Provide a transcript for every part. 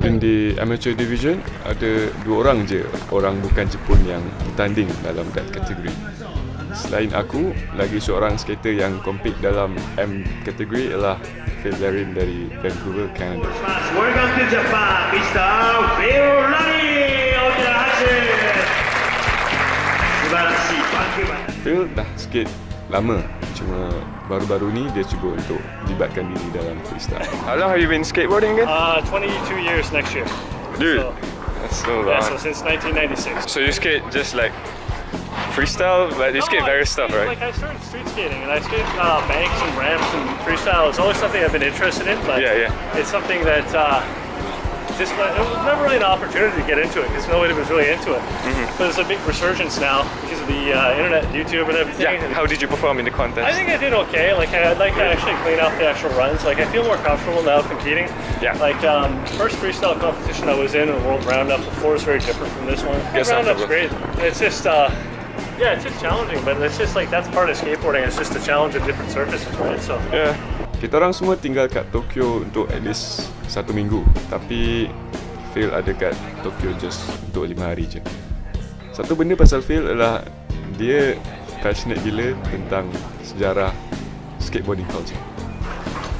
In the amateur division, ada 2 orang je orang bukan Jepun yang bertanding dalam that category. Selain aku, lagi seorang skater yang compete dalam M category ialah Phil dari Vancouver, Canada. Welcome to Japan, Mr. Phil Phil dah skate lama, cuma baru-baru ni dia cuba untuk libatkan diri dalam freestyle. How long have you been skateboarding again? 22 years next year. Dude, So, that's so yeah, long. so since 1996. So you skate just like freestyle, but you skate various stuff, right? Like I started street skating and I skate banks and ramps and freestyle. It's always something I've been interested in, but Yeah. it's something that it was never really an opportunity to get into it because nobody was really into it. But there's a big resurgence now because of the internet, YouTube, and everything. Yeah. How did you perform in the contest? I think I did okay. Like I'd like to actually clean up the actual runs. Like I feel more comfortable now competing. Yeah. Like first freestyle competition I was in a world roundup. The floor is very different from this one. Yes, Roundup's absolutely. great. It's just yeah, it's just challenging, but it's just like that's part of skateboarding. It's just a challenge of different surfaces, right? So Yeah. Kita orang semua tinggal kat Tokyo untuk at least 1 minggu, tapi Phil ada kat Tokyo just untuk 5 hari je. Satu benda pasal Phil adalah dia passionate gila tentang sejarah skateboarding culture.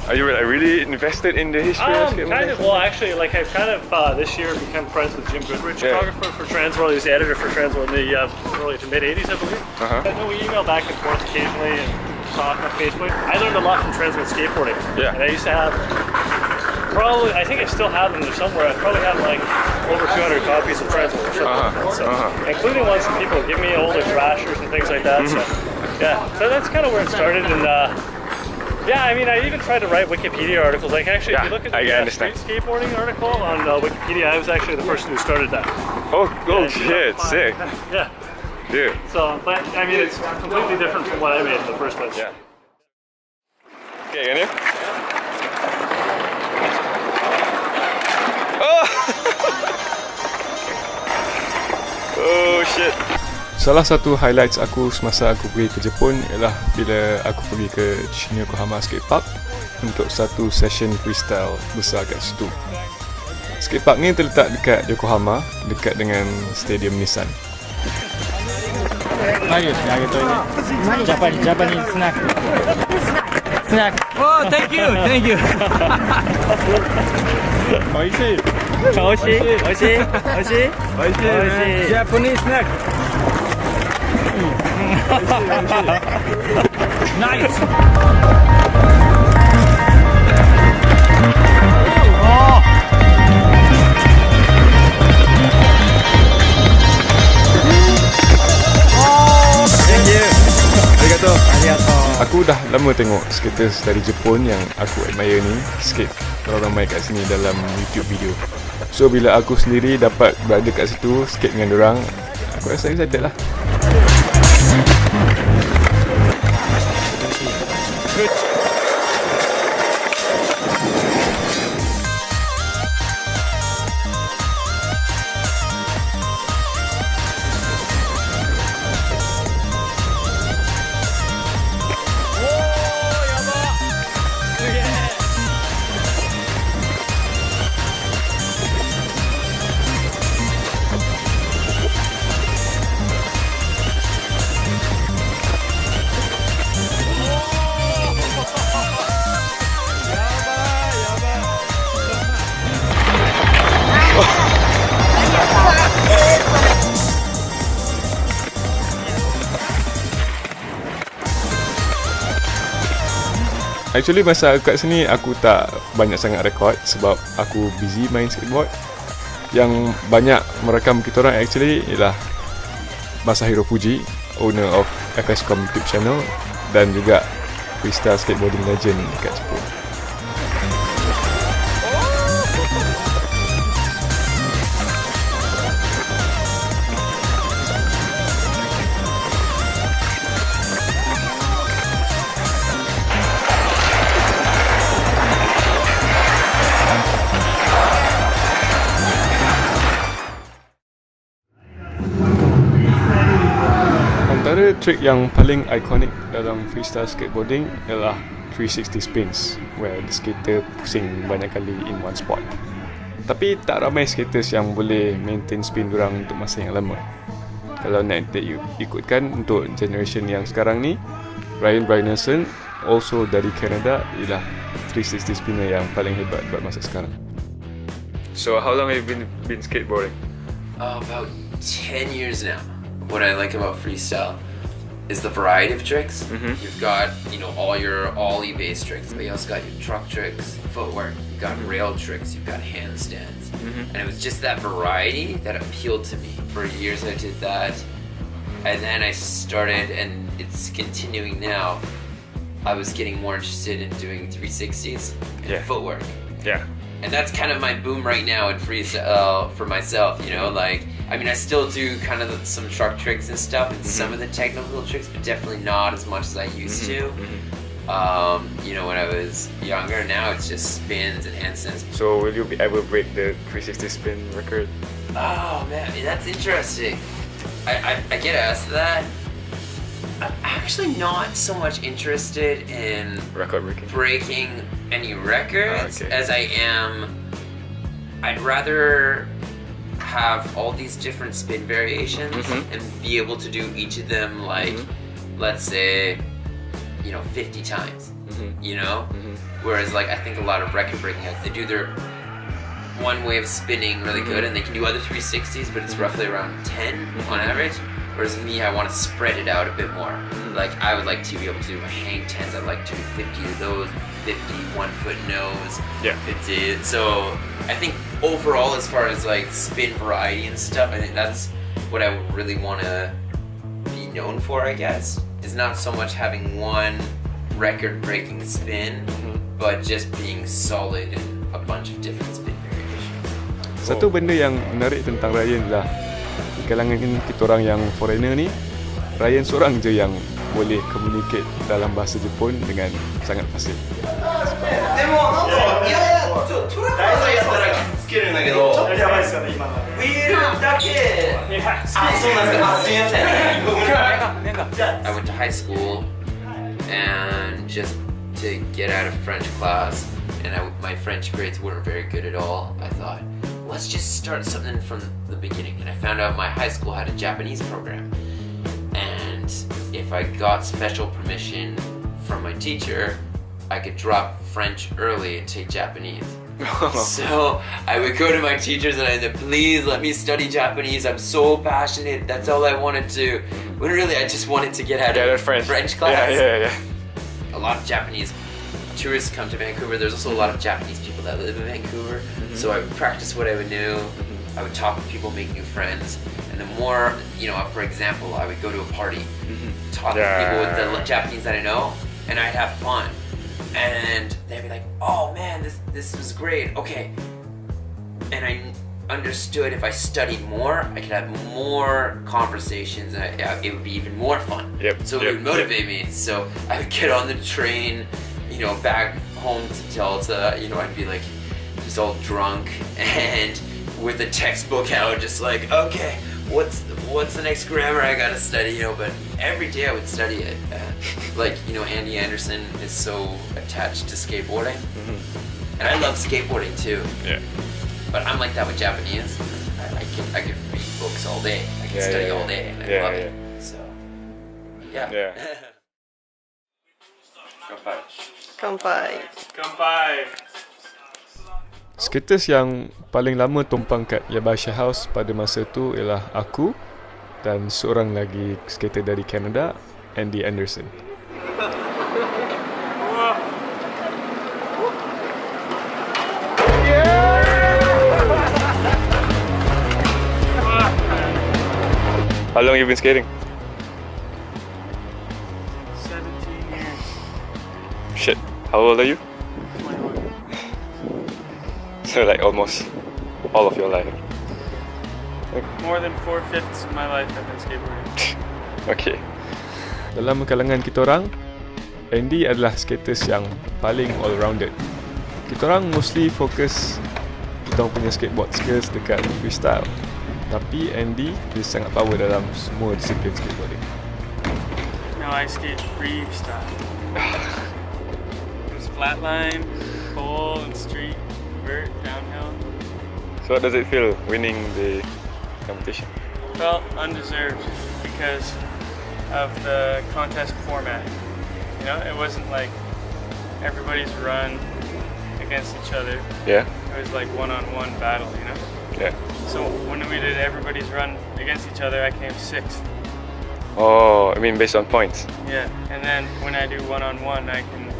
Are you really invested in the history of skateboarding? kind of. Well, actually, like I've kind of this year become friends with Jim Goodrich, Yeah. photographer for Transworld. He's the editor for Transworld in the early to mid '80s, I believe. Uh-huh. And then we email back and forth occasionally and talk on Facebook. I learned a lot from Transworld skateboarding. Yeah. And I used to have I think I still have them there somewhere. I probably have like over 200 copies of Transworld or something like that. So, including ones that people give me, older thrashers and things like that. So, yeah. So that's kind of where it started. And yeah, I mean, I even tried to write Wikipedia articles. Like, actually, if you look at the street skateboarding article on Wikipedia, I was actually the person who started that. Oh Yeah, shit, sick. Yeah. Dude. So, but I mean, it's completely different from what I made in the first place. Yeah. Okay, can you? Oh! Oh shit. Salah satu highlights aku semasa aku pergi ke Jepun ialah bila aku pergi ke Yokohama Skate Park untuk satu session freestyle besar kat situ. Skate park ni terletak dekat Yokohama, dekat dengan Stadium Nissan. Mario, Japanese snack. Snack. Oh, thank you. Oishii. Japanese snack. Nice. Oh. Thank you. Arigato. Aku dah lama tengok skaters dari Jepun yang aku admire ni skate ramai kat sini dalam YouTube video. So bila aku sendiri dapat berada kat situ skate dengan dorang, aku rasa excited lah. Actually masa aku kat sini aku tak banyak sangat rekod sebab aku busy main skateboard. Yang banyak merekam kita orang actually ialah Masahiro Fuji, owner of FScom YouTube channel dan juga freestyle skateboarding legend dekat Jepun. Antara trik yang paling ikonik dalam freestyle skateboarding ialah 360 spins, where the skater pusing banyak kali in one spot. Tapi tak ramai skaters yang boleh maintain spin diorang untuk masa yang lama. Kalau nak ikutkan untuk generation yang sekarang ni, Brian Nelson also dari Canada ialah 360 spinner yang paling hebat buat masa sekarang. So how long have you been skateboarding? About 10 years now. What I like about freestyle is the variety of tricks. You've got, all your ollie-based tricks, but you also got your truck tricks, footwork, you've got rail tricks, you've got handstands. And it was just that variety that appealed to me. For years I did that, and then I started, and it's continuing now, I was getting more interested in doing 360s and footwork. Yeah. And that's kind of my boom right now in freestyle for myself, I still do kind of some truck tricks and stuff and some of the technical tricks, but definitely not as much as I used to. When I was younger, now it's just spins and handstands. So will you ever break the 360 spin record? Oh man, that's interesting. I get asked that. I'm actually not so much interested in Record breaking any records okay. as I am. I'd rather have all these different spin variations and be able to do each of them let's say 50 times. Whereas I think a lot of record breaking guys, they do their one way of spinning really good and they can do other 360s, but it's roughly around 10 on average. Whereas me, I want to spread it out a bit more. I would like to be able to do my hang 10s. I'd like to do 50 of those, 50 1 foot nose, 50. So I think overall, as far as spin variety and stuff, I think that's what I would really want to be known for, I guess. Is not so much having one record-breaking spin, but just being solid in a bunch of different spin variations. Satu benda yang menarik tentang Ryan lah, di kalangan kita orang yang foreigner ni, Ryan seorang je yang boleh communicate dalam bahasa Jepun dengan sangat fasih. I went to high school and just to get out of French class, and my French grades weren't very good at all. I thought, let's just start something from the beginning. And I found out my high school had a Japanese program. And if I got special permission from my teacher, I could drop French early and take Japanese. So I would go to my teachers and I said, please let me study Japanese. I'm so passionate. That's all I wanted to. When really I just wanted to get out of French class. Yeah. A lot of Japanese tourists come to Vancouver. There's also a lot of Japanese people that live in Vancouver. So I would practice what I would know. I would talk to people, make new friends. And the more, for example, I would go to a party, talk to people with the Japanese that I know, and I'd have fun. And they'd be like, oh man, this was great. Okay. And I understood if I studied more, I could have more conversations and it would be even more fun. So it would motivate me. So I would get on the train, back home to Delta, I'd be just all drunk and with a textbook out, just okay, what's the next grammar I gotta study, but every day I would study it. Andy Anderson is so attached to skateboarding, and I love skateboarding too. Yeah. But I'm like that with Japanese. I could read books all day. I can study all day, and I love it. So, yeah. Kanpai. Skaters yang paling lama tumpang kat Yabasha House pada masa tu ialah aku dan seorang lagi skater dari Canada, Andy Anderson. How long you been skating? 17 years. Shit. How old are you? 21. So almost all of your life. More than 4/5 of my life I've been skateboarding. Okay. Dalam kalangan kita orang, Andy adalah skaters yang paling all-rounded. Kita orang mostly fokus kita punya skateboard skills dekat freestyle. Tapi Andy dia sangat power dalam semua disiplin skateboarding. Now I skate freestyle. There's flatline, pole and street, vert, downhill. So what does it feel winning the competition? Felt undeserved because of the contest format. You know, it wasn't like everybody's run against each other. Yeah. It was like one-on-one battle, you know? Yeah. So when we did everybody's run against each other, I came 6th. Oh, I mean based on points. Yeah, and then when I do one-on-one, I can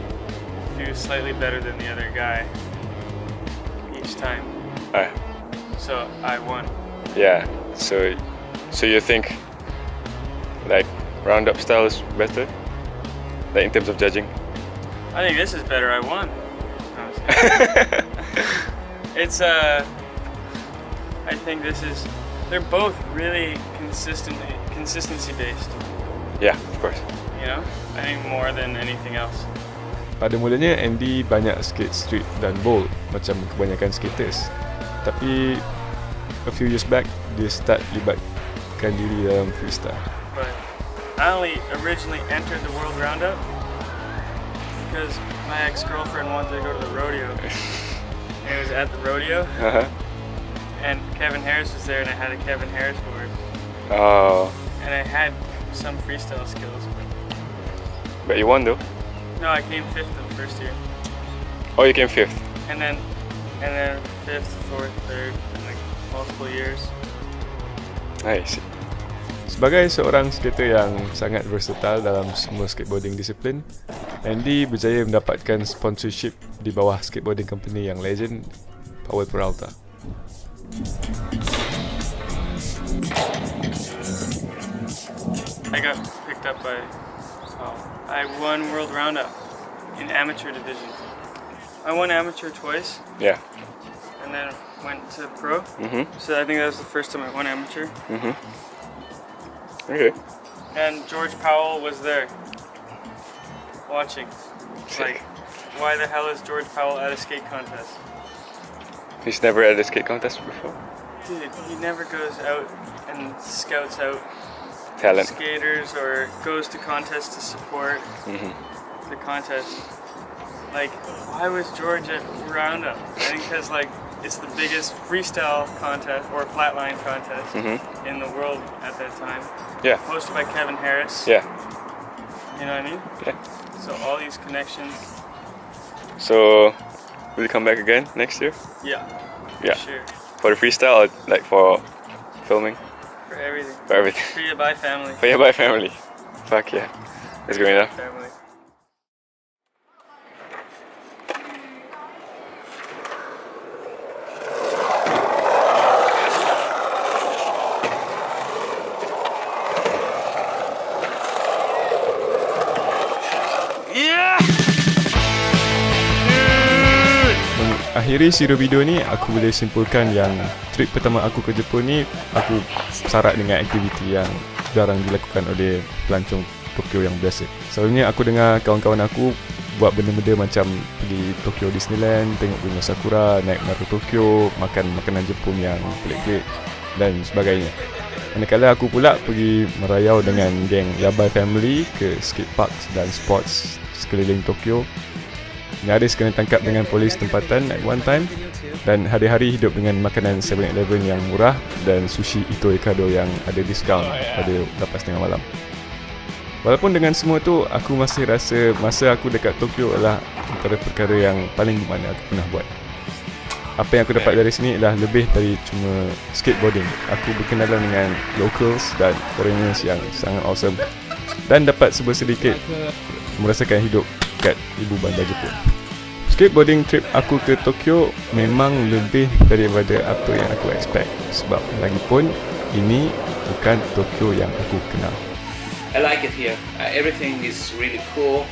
do slightly better than the other guy each time. So I won. Yeah. So you think like roundup style is better? Like in terms of judging? I think this is better. I won. No, I'm just kidding. I think this is. They're both really consistency based. Yeah, of course. You know, I think more than anything else. Pada mulanya Andy banyak skate street dan bowl macam kebanyakan skaters. Tapi a few years back dia start libatkan diri dalam freestyle. But I only originally entered the World Roundup because my ex-girlfriend wanted to go to the rodeo. And it was at the rodeo, and Kevin Harris was there, and I had a Kevin Harris board, Oh, and I had some freestyle skills. but you won though. No, I came 5th in the first year, Oh, you came 5th. and then 5th, 4th, 3rd, in like multiple years. Nice. Sebagai seorang skater yang sangat versatile dalam semua skateboarding disiplin, Andy berjaya mendapatkan sponsorship di bawah skateboarding company yang legend, Powell Peralta. I got picked up by. I won World Roundup in amateur division. I won amateur twice, Yeah. and then went to pro. Mhm. So I think that was the first time I won amateur. Mhm. Okay. And George Powell was there, watching. Like, why the hell is George Powell at a skate contest? He's never had a skate contest before. Dude, he never goes out and scouts out Talent. skaters or goes to contests to support Mhm. the contest. Like, why was George at Roundup? I think because, like, it's the biggest freestyle contest or flatline contest Mhm. in the world at that time. Yeah. Hosted by Kevin Harris. Yeah. You know what I mean? Yeah. So all these connections. So, will you come back again next year? Yeah. Yeah. Sure. For the freestyle or like for filming? For everything. For everything. For you, bye family. For your bye family. Fuck yeah. That's good enough. Family. Mengakhiri siri video ni, aku boleh simpulkan yang trip pertama aku ke Jepun ni, aku sarat dengan aktiviti yang jarang dilakukan oleh pelancong Tokyo yang biasa. Selalunya aku dengar kawan-kawan aku buat benda-benda macam pergi Tokyo Disneyland, tengok bunga sakura, naik Metro Tokyo, makan makanan Jepun yang pelik-pelik dan sebagainya. Manakala aku pula pergi merayau dengan geng Yabai Family ke skateparks dan sports sekeliling Tokyo. Nyaris kena tangkap dengan polis tempatan at one time, dan hari-hari hidup dengan makanan 7-Eleven yang murah dan sushi Ito Ikado yang ada diskaun pada 8.30 malam. Walaupun dengan semua tu, aku masih rasa masa aku dekat Tokyo adalah antara perkara yang paling bermakna aku pernah buat. Apa yang aku dapat dari sini adalah lebih dari cuma skateboarding. Aku berkenalan dengan locals dan foreigners yang sangat awesome, dan dapat sedikit merasakan hidup kat ibu bandar Jepun. Skateboarding trip aku ke Tokyo memang lebih daripada apa yang aku expect, sebab lagipun ini bukan Tokyo yang aku kenal. I like it here. Everything is really cool.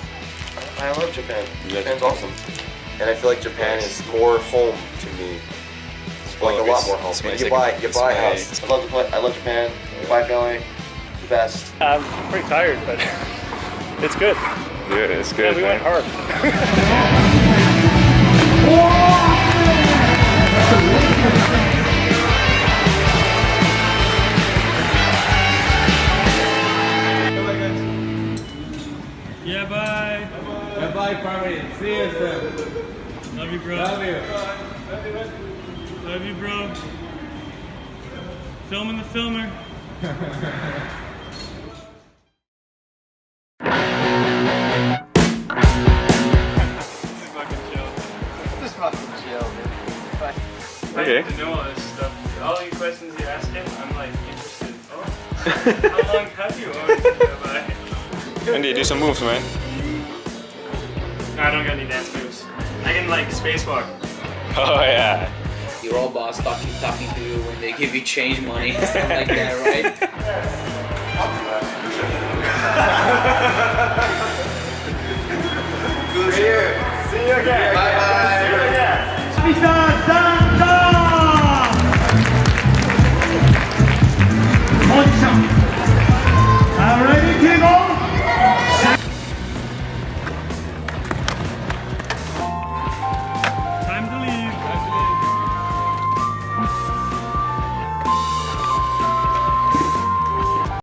I love Japan. Japan's awesome. And I feel like Japan is more home to me. Like a lot more home. And you buy a house. I love Japan. Goodbye, family. The best. I'm pretty tired, but it's good. Dude, it's Yeah, good. we went hard. Yeah, bye. Bye, family. See you soon. Love you, bro. Love you. Love you, bro. Filming the filmer. Just fucking chill, dude. Okay. I need to know all this stuff. All the questions you ask him, I'm like interested. Oh, how long have you owned the bike? Andy, do some moves, man. No, I don't got any dance moves. I can like spacewalk. Oh yeah. You're all boss talking to you when they give you change money and stuff like that, right? Good. See you again. Bye.